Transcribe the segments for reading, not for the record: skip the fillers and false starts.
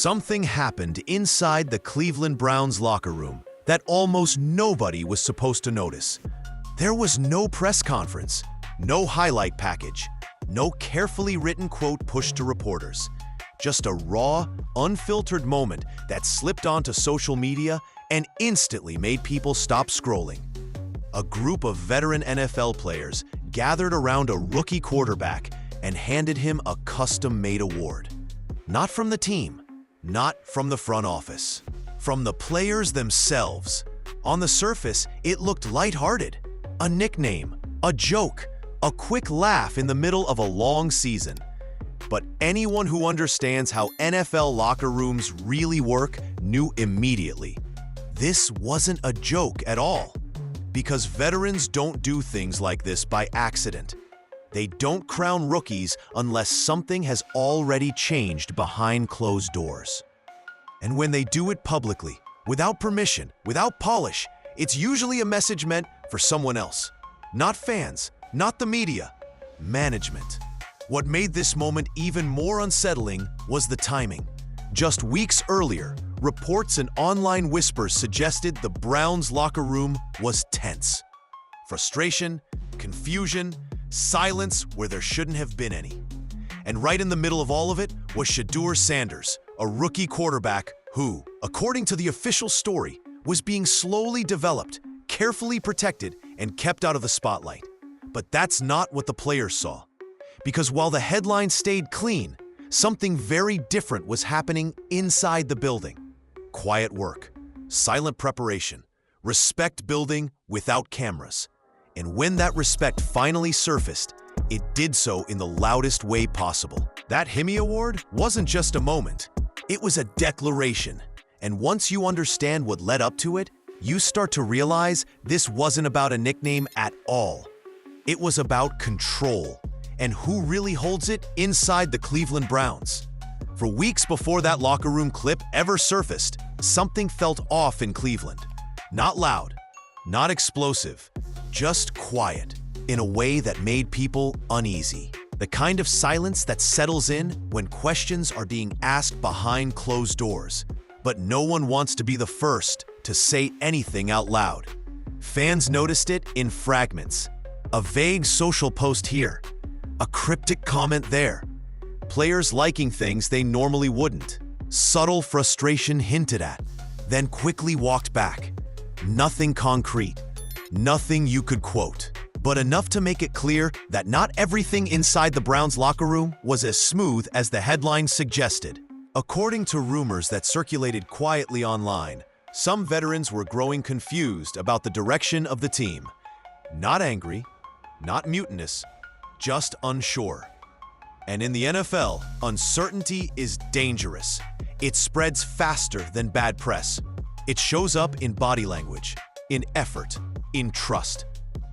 Something happened inside the Cleveland Browns locker room that almost nobody was supposed to notice. There was no press conference, no highlight package, no carefully written quote pushed to reporters. Just a raw, unfiltered moment that slipped onto social media and instantly made people stop scrolling. A group of veteran NFL players gathered around a rookie quarterback and handed him a custom-made award. Not from the team, not from the front office, from the players themselves. On the surface, it looked lighthearted. A nickname, a joke, a quick laugh in the middle of a long season. But anyone who understands how NFL locker rooms really work knew immediately. This wasn't a joke at all. Because veterans don't do things like this by accident. They don't crown rookies unless something has already changed behind closed doors. And when they do it publicly, without permission, without polish, it's usually a message meant for someone else. Not fans, not the media, management. What made this moment even more unsettling was the timing. Just weeks earlier, reports and online whispers suggested the Browns' locker room was tense. Frustration, confusion, silence where there shouldn't have been any. And right in the middle of all of it was Shedeur Sanders, a rookie quarterback who, according to the official story, was being slowly developed, carefully protected, and kept out of the spotlight. But that's not what the players saw. Because while the headline stayed clean, something very different was happening inside the building. Quiet work, silent preparation, respect building without cameras. And when that respect finally surfaced, it did so in the loudest way possible. That Hemi Award wasn't just a moment. It was a declaration. And once you understand what led up to it, you start to realize this wasn't about a nickname at all. It was about control. And who really holds it inside the Cleveland Browns. For weeks before that locker room clip ever surfaced, something felt off in Cleveland. Not loud, not explosive, just quiet, in a way that made people uneasy. The kind of silence that settles in when questions are being asked behind closed doors, but no one wants to be the first to say anything out loud. Fans noticed it in fragments. A vague social post here, a cryptic comment there. Players liking things they normally wouldn't. Subtle frustration hinted at, then quickly walked back. Nothing concrete, nothing you could quote, but enough to make it clear that not everything inside the Browns locker room was as smooth as the headlines suggested. According to rumors that circulated quietly online, some veterans were growing confused about the direction of the team. Not angry, not mutinous, just unsure. And in the NFL, uncertainty is dangerous. It spreads faster than bad press. It shows up in body language, in effort, in trust.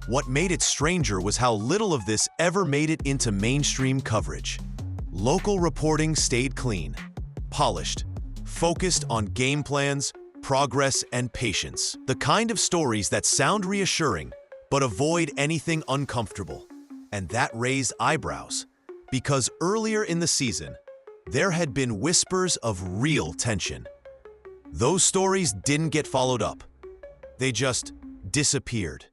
What made it stranger was how little of this ever made it into mainstream coverage. Local reporting stayed clean, polished, focused on game plans, progress, and patience. The kind of stories that sound reassuring, but avoid anything uncomfortable. And that raised eyebrows, because earlier in the season, there had been whispers of real tension. Those stories didn't get followed up. They just disappeared.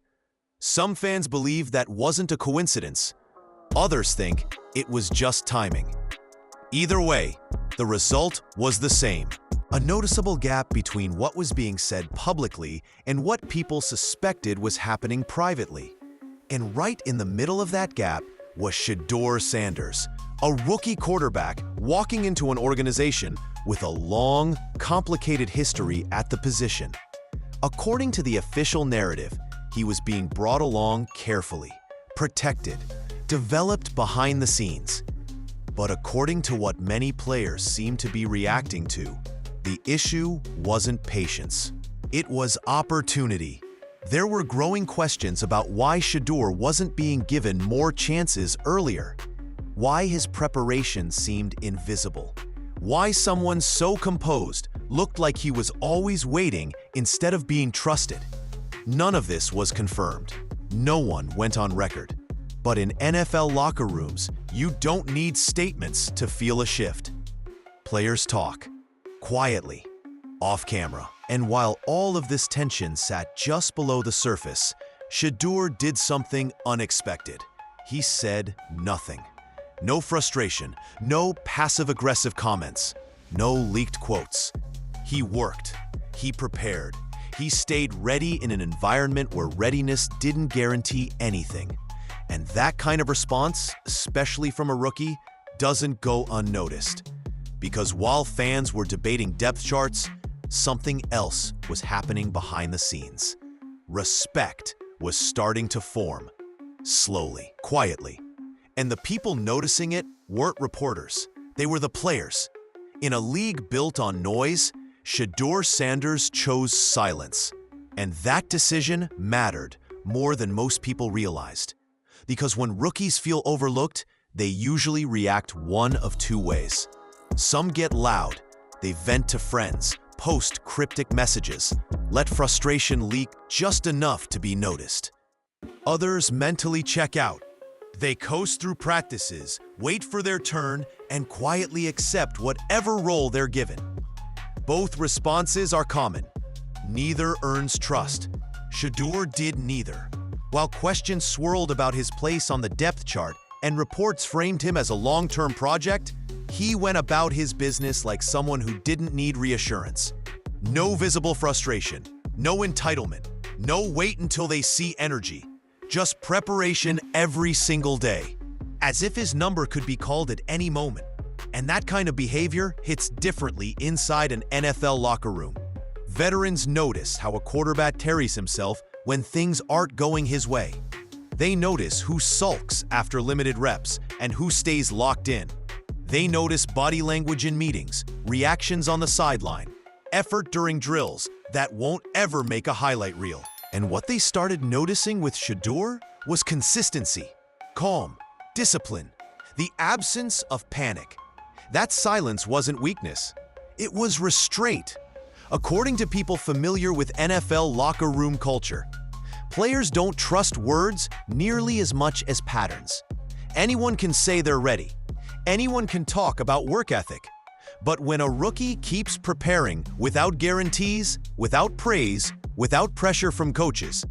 Some fans believe that wasn't a coincidence. Others think it was just timing. Either way, the result was the same. A noticeable gap between what was being said publicly and what people suspected was happening privately. And right in the middle of that gap was Shedeur Sanders, a rookie quarterback walking into an organization with a long, complicated history at the position. According to the official narrative, he was being brought along carefully, protected, developed behind the scenes. But according to what many players seemed to be reacting to, the issue wasn't patience. It was opportunity. There were growing questions about why Shedeur wasn't being given more chances earlier, why his preparation seemed invisible, why someone so composed looked like he was always waiting instead of being trusted. None of this was confirmed. No one went on record. But in NFL locker rooms, you don't need statements to feel a shift. Players talk. quietly, off camera. And while all of this tension sat just below the surface, Shedeur did something unexpected. He said nothing. No frustration, no passive-aggressive comments, no leaked quotes. He worked, he prepared, he stayed ready in an environment where readiness didn't guarantee anything. And that kind of response, especially from a rookie, doesn't go unnoticed. Because while fans were debating depth charts, something else was happening behind the scenes. Respect was starting to form, slowly, quietly. And the people noticing it weren't reporters, they were the players. In a league built on noise, Shedeur Sanders chose silence. And that decision mattered more than most people realized. Because when rookies feel overlooked, they usually react one of two ways. Some get loud, they vent to friends, post cryptic messages, let frustration leak just enough to be noticed. Others mentally check out. They coast through practices, wait for their turn, and quietly accept whatever role they're given. Both responses are common. Neither earns trust. Shedeur did neither. While questions swirled about his place on the depth chart and reports framed him as a long-term project, he went about his business like someone who didn't need reassurance. No visible frustration, no entitlement, no wait until they see energy. Just preparation every single day, as if his number could be called at any moment. And that kind of behavior hits differently inside an NFL locker room. Veterans notice how a quarterback carries himself when things aren't going his way. They notice who sulks after limited reps and who stays locked in. They notice body language in meetings, reactions on the sideline, effort during drills that won't ever make a highlight reel. And what they started noticing with Shedeur was consistency, calm, discipline, the absence of panic. That silence wasn't weakness. It was restraint. According to people familiar with NFL locker room culture, players don't trust words nearly as much as patterns. Anyone can say they're ready. Anyone can talk about work ethic. But when a rookie keeps preparing without guarantees, without praise, without pressure from coaches,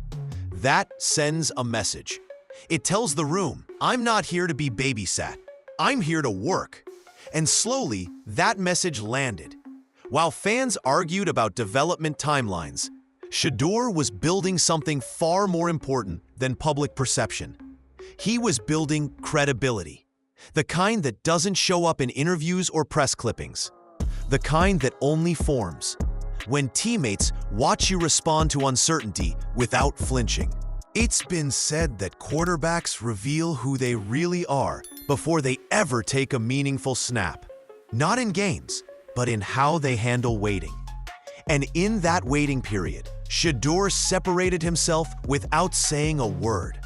that sends a message. It tells the room, I'm not here to be babysat. I'm here to work. And slowly, that message landed. While fans argued about development timelines, Shedeur was building something far more important than public perception. He was building credibility. The kind that doesn't show up in interviews or press clippings. The kind that only forms when teammates watch you respond to uncertainty without flinching. It's been said that quarterbacks reveal who they really are before they ever take a meaningful snap. Not in games, but in how they handle waiting. And in that waiting period, Shedeur separated himself without saying a word,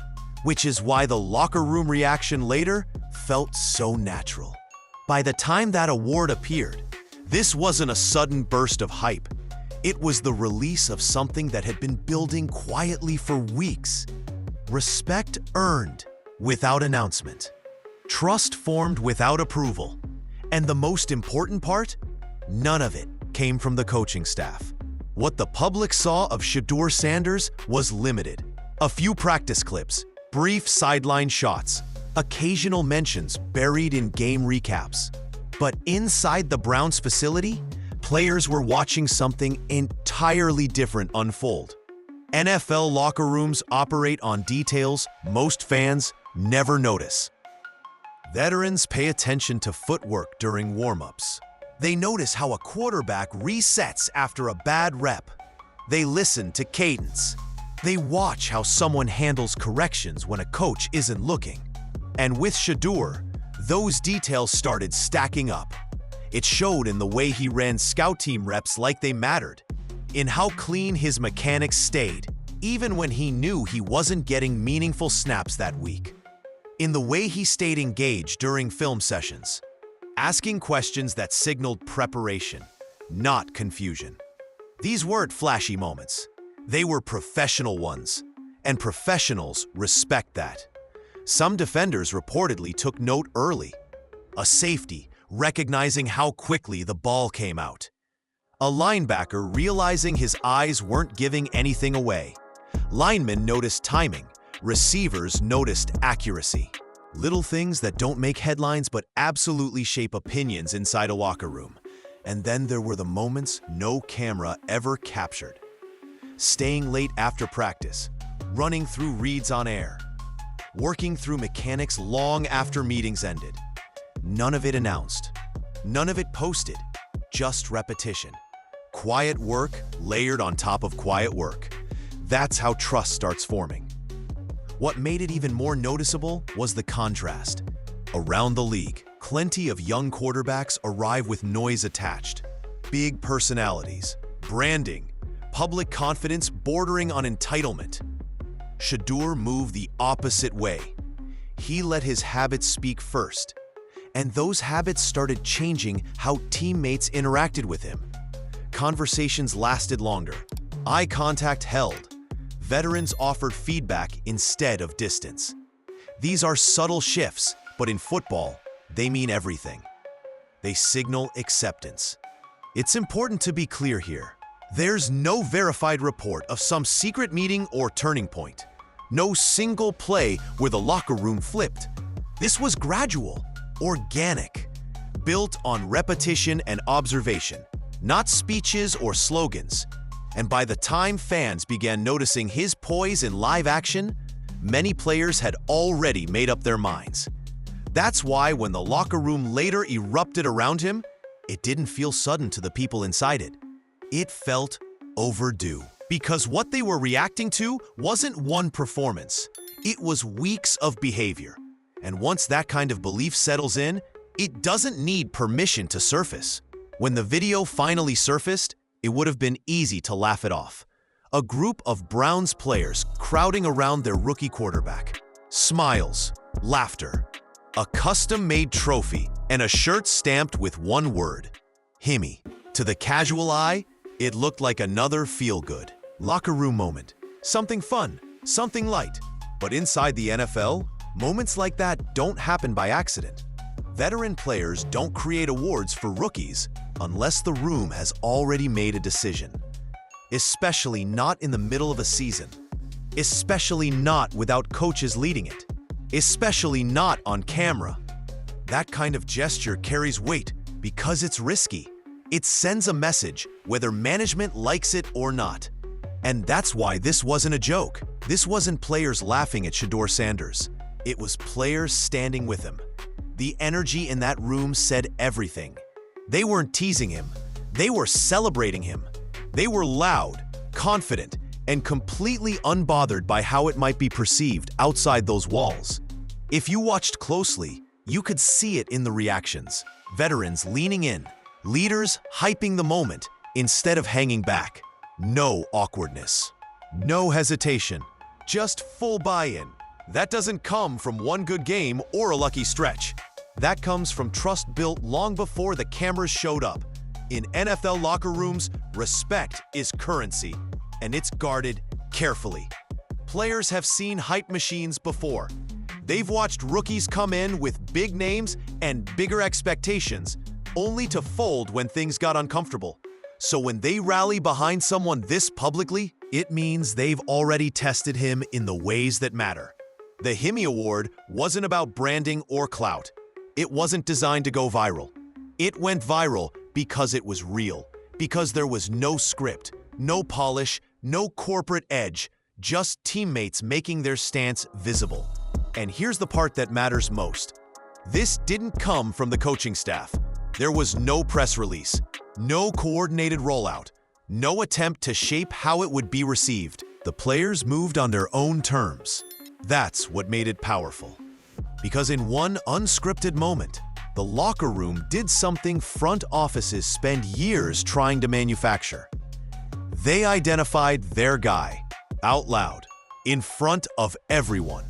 which is why the locker room reaction later felt so natural. By the time that award appeared, this wasn't a sudden burst of hype. It was the release of something that had been building quietly for weeks. Respect earned without announcement. Trust formed without approval. And the most important part? None of it came from the coaching staff. What the public saw of Shedeur Sanders was limited. A few practice clips, brief sideline shots, occasional mentions buried in game recaps. But inside the Browns facility, players were watching something entirely different unfold. NFL locker rooms operate on details most fans never notice. Veterans pay attention to footwork during warm-ups. They notice how a quarterback resets after a bad rep. They listen to cadence. They watch how someone handles corrections when a coach isn't looking. And with Shedeur, those details started stacking up. It showed in the way he ran scout team reps like they mattered, in how clean his mechanics stayed, even when he knew he wasn't getting meaningful snaps that week, in the way he stayed engaged during film sessions, asking questions that signaled preparation, not confusion. These weren't flashy moments. They were professional ones, and professionals respect that. Some defenders reportedly took note early. A safety, recognizing how quickly the ball came out. A linebacker realizing his eyes weren't giving anything away. Linemen noticed timing. Receivers noticed accuracy. Little things that don't make headlines but absolutely shape opinions inside a locker room. And then there were the moments no camera ever captured. Staying late after practice, running through reads on air, working through mechanics long after meetings ended. None of it announced. None of it posted. Just repetition. Quiet work layered on top of quiet work. That's how trust starts forming. What made it even more noticeable was the contrast. Around the league, plenty of young quarterbacks arrive with noise attached. Big personalities, branding, public confidence bordering on entitlement. Shedeur moved the opposite way. He let his habits speak first. And those habits started changing how teammates interacted with him. Conversations lasted longer. Eye contact held. Veterans offered feedback instead of distance. These are subtle shifts, but in football, they mean everything. They signal acceptance. It's important to be clear here. There's no verified report of some secret meeting or turning point. No single play where the locker room flipped. This was gradual, organic, built on repetition and observation, not speeches or slogans. And by the time fans began noticing his poise in live action, many players had already made up their minds. That's why when the locker room later erupted around him, it didn't feel sudden to the people inside it. It felt overdue. Because what they were reacting to wasn't one performance. It was weeks of behavior. And once that kind of belief settles in, it doesn't need permission to surface. When the video finally surfaced, it would have been easy to laugh it off. A group of Browns players crowding around their rookie quarterback. Smiles, laughter, a custom-made trophy, and a shirt stamped with one word, Himmy. To the casual eye, it looked like another feel-good locker room moment. Something fun, something light. But inside the NFL, moments like that don't happen by accident. Veteran players don't create awards for rookies unless the room has already made a decision. Especially not in the middle of a season. Especially not without coaches leading it. Especially not on camera. That kind of gesture carries weight because it's risky. It sends a message whether management likes it or not. And that's why this wasn't a joke. This wasn't players laughing at Shedeur Sanders. It was players standing with him. The energy in that room said everything. They weren't teasing him. They were celebrating him. They were loud, confident, and completely unbothered by how it might be perceived outside those walls. If you watched closely, you could see it in the reactions. Veterans leaning in, leaders hyping the moment instead of hanging back. No awkwardness. No hesitation. Just full buy-in. That doesn't come from one good game or a lucky stretch. That comes from trust built long before the cameras showed up. In NFL locker rooms, respect is currency, and it's guarded carefully. Players have seen hype machines before. They've watched rookies come in with big names and bigger expectations, only to fold when things got uncomfortable. So when they rally behind someone this publicly, it means they've already tested him in the ways that matter. The Himmy Award wasn't about branding or clout. It wasn't designed to go viral. It went viral because it was real, because there was no script, no polish, no corporate edge, just teammates making their stance visible. And here's the part that matters most. This didn't come from the coaching staff. There was no press release, no coordinated rollout, no attempt to shape how it would be received. The players moved on their own terms. That's what made it powerful. Because in one unscripted moment, the locker room did something front offices spend years trying to manufacture. They identified their guy, out loud, in front of everyone.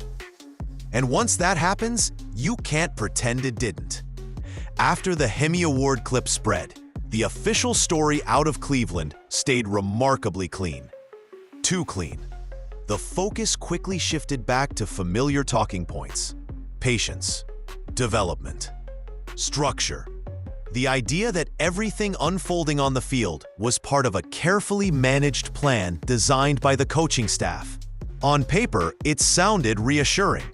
And once that happens, you can't pretend it didn't. After the Himmy Award clip spread, the official story out of Cleveland stayed remarkably clean. Too clean. The focus quickly shifted back to familiar talking points. Patience, development, structure, The idea that everything unfolding on the field was part of a carefully managed plan designed by the coaching staff. On paper, it sounded reassuring.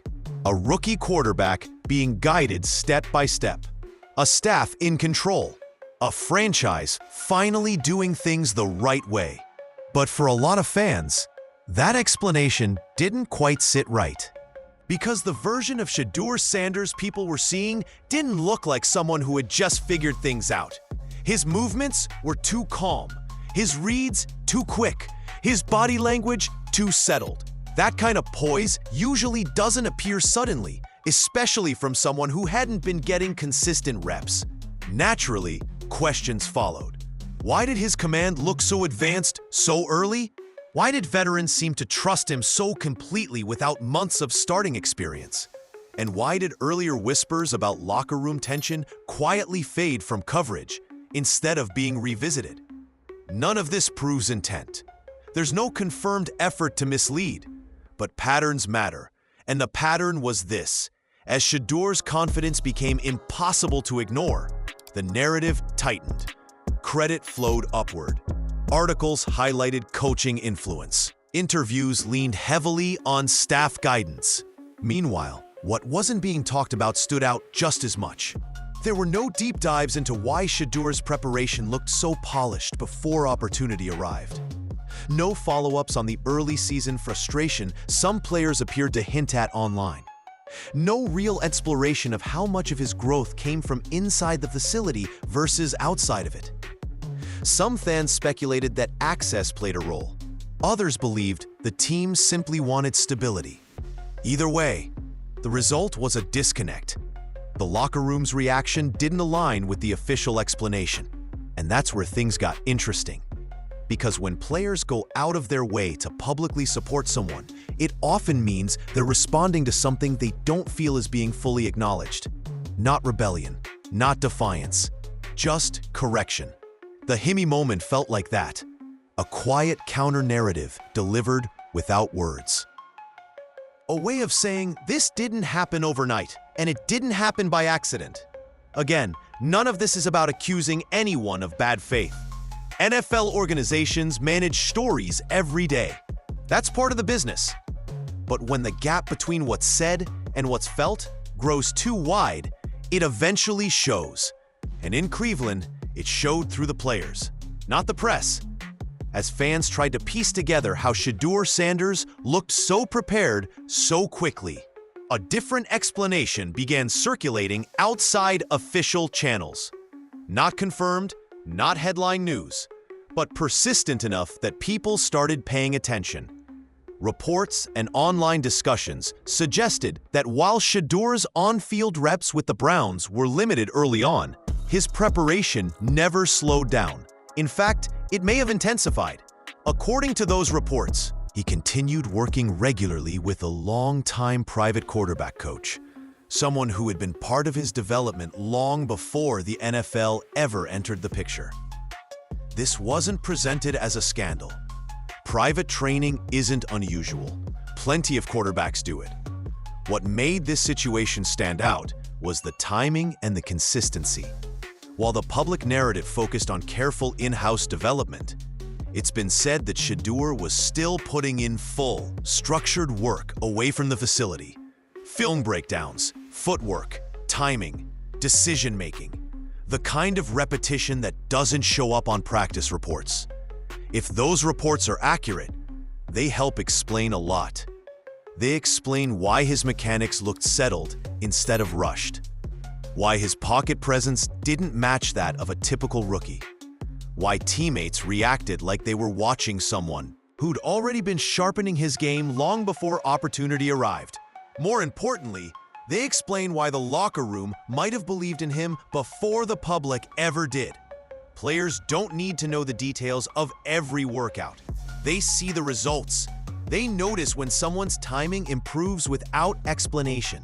A rookie quarterback being guided step by step. A staff in control. A franchise finally doing things the right way. But for a lot of fans, that explanation didn't quite sit right. Because the version of Shedeur Sanders people were seeing didn't look like someone who had just figured things out. His movements were too calm. His reads too quick. His body language too settled. That kind of poise usually doesn't appear suddenly, especially from someone who hadn't been getting consistent reps. Naturally, questions followed. Why did his command look so advanced so early? Why did veterans seem to trust him so completely without months of starting experience? And why did earlier whispers about locker room tension quietly fade from coverage instead of being revisited? None of this proves intent. There's no confirmed effort to mislead, but patterns matter, and the pattern was this. As Shedeur's confidence became impossible to ignore, the narrative tightened. Credit flowed upward. Articles highlighted coaching influence. Interviews leaned heavily on staff guidance. Meanwhile, what wasn't being talked about stood out just as much. There were no deep dives into why Shedeur's preparation looked so polished before opportunity arrived. No follow-ups on the early season frustration some players appeared to hint at online. No real exploration of how much of his growth came from inside the facility versus outside of it. Some fans speculated that access played a role. Others believed the team simply wanted stability. Either way, the result was a disconnect. The locker room's reaction didn't align with the official explanation. And that's where things got interesting. Because when players go out of their way to publicly support someone, it often means they're responding to something they don't feel is being fully acknowledged. Not rebellion, not defiance, just correction. The Himi moment felt like that. A quiet counter-narrative delivered without words. A way of saying this didn't happen overnight, and it didn't happen by accident. Again, none of this is about accusing anyone of bad faith. NFL organizations manage stories every day. That's part of the business. But when the gap between what's said and what's felt grows too wide, it eventually shows. And in Cleveland, it showed through the players, not the press. As fans tried to piece together how Shedeur Sanders looked so prepared so quickly, a different explanation began circulating outside official channels. Not confirmed, not headline news, but persistent enough that people started paying attention. Reports and online discussions suggested that while Shedeur's on-field reps with the Browns were limited early on, his preparation never slowed down. In fact, it may have intensified. According to those reports, he continued working regularly with a long-time private quarterback coach, someone who had been part of his development long before the NFL ever entered the picture. This wasn't presented as a scandal. Private training isn't unusual. Plenty of quarterbacks do it. What made this situation stand out was the timing and the consistency. While the public narrative focused on careful in-house development, it's been said that Shedeur was still putting in full, structured work away from the facility. Film breakdowns, footwork, timing, decision-making. The kind of repetition that doesn't show up on practice reports. If those reports are accurate, they help explain a lot. They explain why his mechanics looked settled instead of rushed. Why his pocket presence didn't match that of a typical rookie. Why teammates reacted like they were watching someone who'd already been sharpening his game long before opportunity arrived. More importantly, they explain why the locker room might have believed in him before the public ever did. Players don't need to know the details of every workout. They see the results. They notice when someone's timing improves without explanation.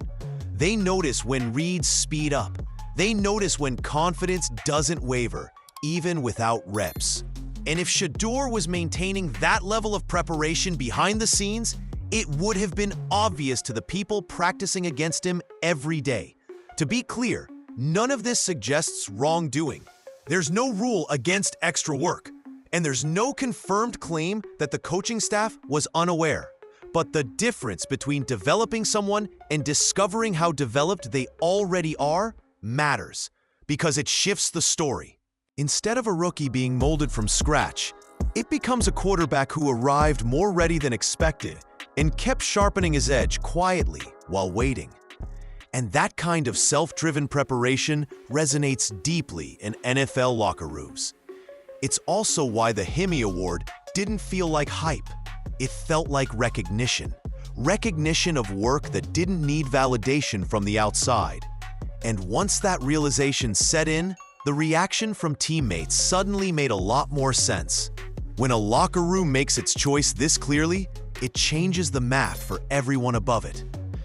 They notice when reads speed up. They notice when confidence doesn't waver, even without reps. And if Shedeur was maintaining that level of preparation behind the scenes, it would have been obvious to the people practicing against him every day. To be clear, None of this suggests wrongdoing. There's no rule against extra work, and there's no confirmed claim that the coaching staff was unaware. But the difference between developing someone and discovering how developed they already are matters, because it shifts the story. Instead of a rookie being molded from scratch, it becomes a quarterback who arrived more ready than expected and kept sharpening his edge quietly while waiting. And that kind of self-driven preparation resonates deeply in NFL locker rooms. It's also why the Hemi Award didn't feel like hype. It felt like recognition. Recognition of work that didn't need validation from the outside. And once that realization set in, the reaction from teammates suddenly made a lot more sense. When a locker room makes its choice this clearly, it changes the math for everyone above it.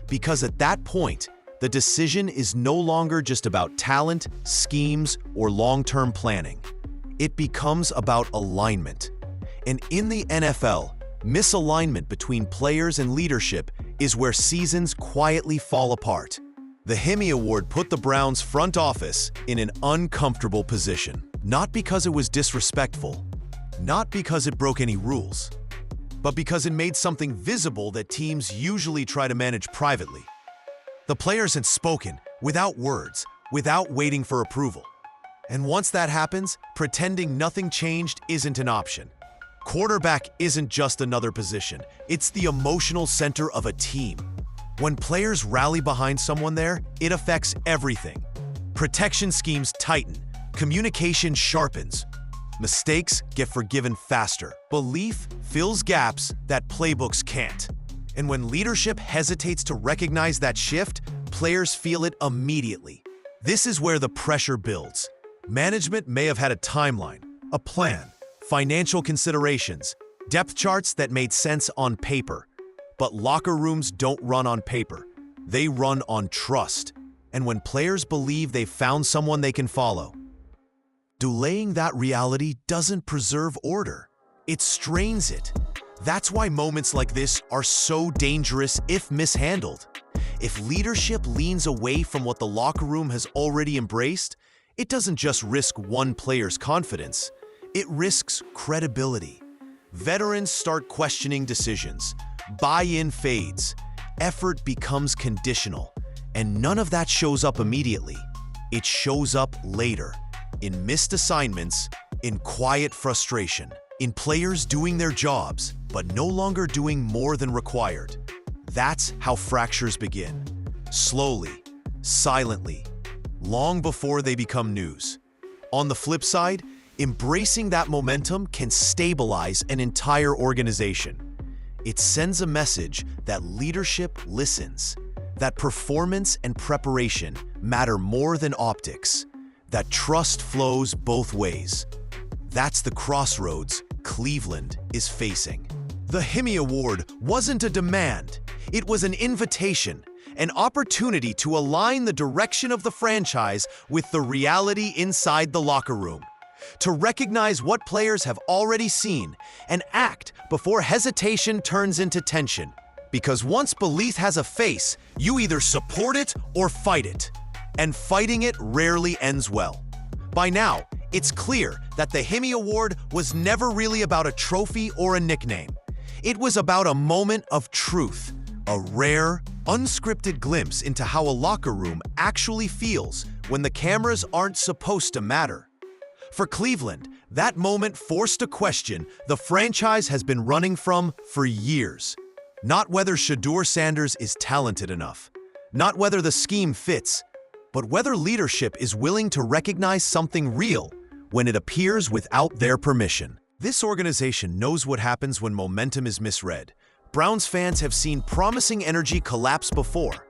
Because at that point, the decision is no longer just about talent, schemes, or long-term planning. It becomes about alignment. And in the NFL, misalignment between players and leadership is where seasons quietly fall apart. The Hemi Award put the Browns' front office in an uncomfortable position. Not because it was disrespectful, not because it broke any rules, but because it made something visible that teams usually try to manage privately. The players had spoken, without words, without waiting for approval. And once that happens, pretending nothing changed isn't an option. Quarterback isn't just another position, it's the emotional center of a team. When players rally behind someone there, it affects everything. Protection schemes tighten, communication sharpens. Mistakes get forgiven faster. Belief fills gaps that playbooks can't. And when leadership hesitates to recognize that shift, players feel it immediately. This is where the pressure builds. Management may have had a timeline, a plan, financial considerations, depth charts that made sense on paper. But locker rooms don't run on paper. They run on trust. And when players believe they've found someone they can follow, delaying that reality doesn't preserve order. It strains it. That's why moments like this are so dangerous if mishandled. If leadership leans away from what the locker room has already embraced, it doesn't just risk one player's confidence, it risks credibility. Veterans start questioning decisions, buy-in fades, effort becomes conditional, and none of that shows up immediately. It shows up later, in missed assignments, in quiet frustration, in players doing their jobs, but no longer doing more than required. That's how fractures begin. Slowly, silently, long before they become news. On the flip side, embracing that momentum can stabilize an entire organization. It sends a message that leadership listens, that performance and preparation matter more than optics, that trust flows both ways. That's the crossroads Cleveland is facing. The Hemi Award wasn't a demand, it was an invitation, an opportunity to align the direction of the franchise with the reality inside the locker room, to recognize what players have already seen and act before hesitation turns into tension. Because once belief has a face, you either support it or fight it. And fighting it rarely ends well. By now, it's clear that the Hemi Award was never really about a trophy or a nickname. It was about a moment of truth, a rare, unscripted glimpse into how a locker room actually feels when the cameras aren't supposed to matter. For Cleveland, that moment forced a question the franchise has been running from for years. Not whether Shedeur Sanders is talented enough, not whether the scheme fits, but whether leadership is willing to recognize something real when it appears without their permission. This organization knows what happens when momentum is misread. Browns fans have seen promising energy collapse before.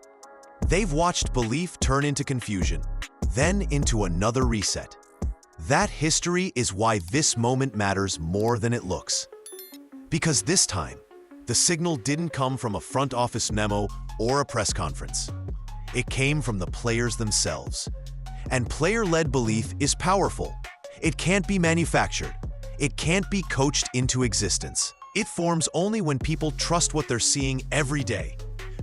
They've watched belief turn into confusion, then into another reset. That history is why this moment matters more than it looks. Because this time, the signal didn't come from a front office memo or a press conference. It came from the players themselves. And player-led belief is powerful. It can't be manufactured. It can't be coached into existence. It forms only when people trust what they're seeing every day.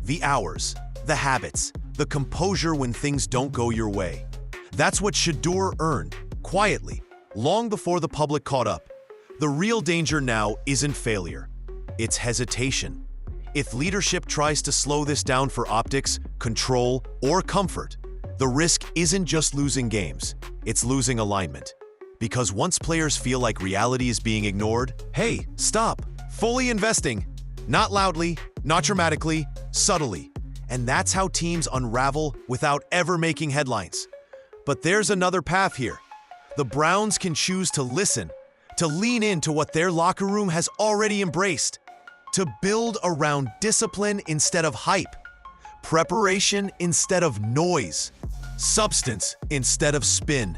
The hours, the habits, the composure when things don't go your way. That's what Shedeur earned, quietly, long before the public caught up. The real danger now isn't failure. It's hesitation. If leadership tries to slow this down for optics, control, or comfort, the risk isn't just losing games, it's losing alignment. Because once players feel like reality is being ignored, hey, stop, fully investing. Not loudly, not dramatically, subtly. And that's how teams unravel without ever making headlines. But there's another path here. The Browns can choose to listen, to lean into what their locker room has already embraced, to build around discipline instead of hype, preparation instead of noise, substance instead of spin.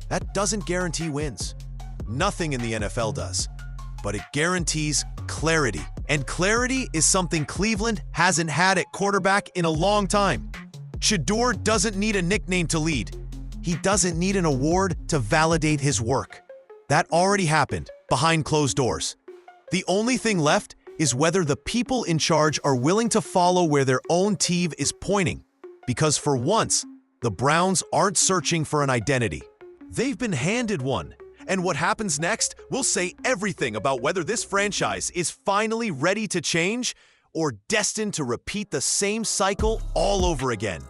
That doesn't guarantee wins. Nothing in the NFL does. But it guarantees clarity. And clarity is something Cleveland hasn't had at quarterback in a long time. Shedeur doesn't need a nickname to lead. He doesn't need an award to validate his work. That already happened behind closed doors. The only thing left is whether the people in charge are willing to follow where their own team is pointing. Because for once, the Browns aren't searching for an identity. They've been handed one. And what happens next will say everything about whether this franchise is finally ready to change or destined to repeat the same cycle all over again.